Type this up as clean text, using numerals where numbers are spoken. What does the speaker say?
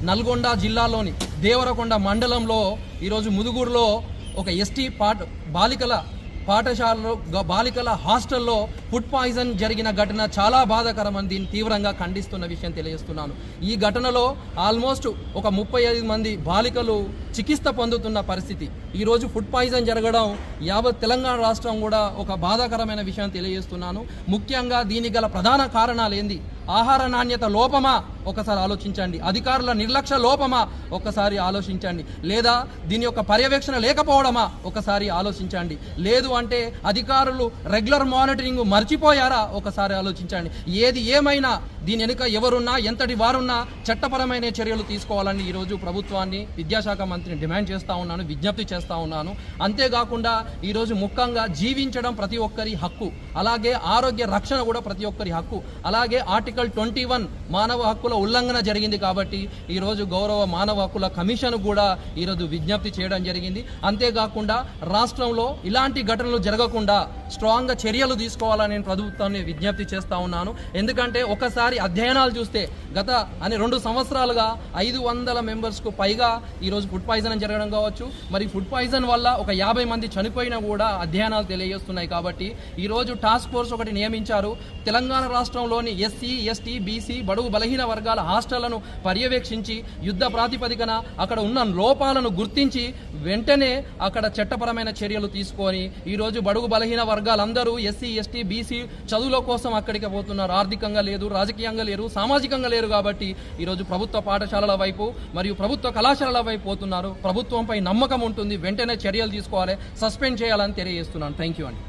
నల్గొండ జిల్లాలోని దేవరకొండ మండలంలో ఈరోజు ముదుగూరులో ఒక ఎస్టీ బాలికల పాఠశాలలో బాలికల హాస్టల్లో ఫుడ్ పాయిజన్ జరిగిన ఘటన చాలా బాధాకరమని దీన్ని తీవ్రంగా ఖండిస్తున్న విషయం తెలియజేస్తున్నాను. ఈ ఘటనలో ఆల్మోస్ట్ ఒక 35 మంది బాలికలు చికిత్స పొందుతున్న పరిస్థితి. ఈరోజు ఫుడ్ పాయిజన్ జరగడం యావత్ తెలంగాణ రాష్ట్రం కూడా ఒక బాధాకరమైన విషయం తెలియజేస్తున్నాను. ముఖ్యంగా దీనికి గల ప్రధాన కారణాలు ఏంది? ఆహార నాణ్యత లోపమా ఒకసారి ఆలోచించండి, అధికారుల నిర్లక్ష్య లోపమా ఒకసారి ఆలోచించండి, లేదా దీని యొక్క పర్యవేక్షణ లేకపోవడమా ఒకసారి ఆలోచించండి, లేదు అంటే అధికారులు రెగ్యులర్ మానిటరింగ్ మర్చిపోయారా ఒకసారి ఆలోచించండి. ఏది ఏమైనా దీని వెనుక ఎవరున్నా ఎంతటి వారున్నా చట్టపరమైన చర్యలు తీసుకోవాలని ఈరోజు ప్రభుత్వాన్ని విద్యాశాఖ మంత్రిని డిమాండ్ చేస్తూ ఉన్నాను, విజ్ఞప్తి చేస్తూ ఉన్నాను. అంతేకాకుండా ఈరోజు ముఖ్యంగా జీవించడం ప్రతి ఒక్కరి హక్కు, అలాగే ఆరోగ్య రక్షణ కూడా ప్రతి ఒక్కరి హక్కు, అలాగే ఆర్టికల్ 21 మానవ హక్కుల ఉల్లంఘన జరిగింది కాబట్టి ఈరోజు గౌరవ మానవ హక్కుల కమిషన్ కూడా ఈరోజు విజ్ఞప్తి చేయడం జరిగింది. అంతేకాకుండా రాష్ట్రంలో ఇలాంటి ఘటనలు జరగకుండా స్ట్రాంగ్గా చర్యలు తీసుకోవాలని ప్రభుత్వాన్ని విజ్ఞప్తి చేస్తూ ఉన్నాను. ఎందుకంటే ఒకసారి అధ్యయనాలు చూస్తే గత 2 సంవత్సరాలుగా 500 మెంబర్స్కు పైగా ఈరోజు ఫుడ్ పాయిజన్ జరగడం కావచ్చు, మరి ఫుడ్ పాయిజన్ వల్ల ఒక 50 మంది చనిపోయినా కూడా అధ్యయనాలు తెలియజేస్తున్నాయి. కాబట్టి ఈరోజు టాస్క్ ఫోర్స్ ఒకటి నియమించారు. తెలంగాణ రాష్ట్రంలోని ఎస్సీ, ఎస్టీ, బీసీ, బడుగు బలహీన వర్గాల హాస్టళ్లను పర్యవేక్షించి యుద్ధ ప్రాతిపదికన అక్కడ ఉన్న లోపాలను గుర్తించి వెంటనే అక్కడ చట్టపరమైన చర్యలు తీసుకొని ఈరోజు బడుగు బలహీన వర్గాలందరూ ఎస్సీ, ఎస్టీ, బీసీ చదువుల కోసం అక్కడికి పోతున్నారు. ఆర్థికంగా లేదు, రాజకీయంగా లేరు, సామాజికంగా లేరు. కాబట్టి ఈరోజు ప్రభుత్వ పాఠశాలల వైపు మరియు ప్రభుత్వ కళాశాలల వైపు పోతున్నారు. ప్రభుత్వంపై నమ్మకం ఉంటుంది, వెంటనే చర్యలు తీసుకోవాలి, సస్పెండ్ చేయాలని తెలియజేస్తున్నాను. థ్యాంక్ యూ అండి.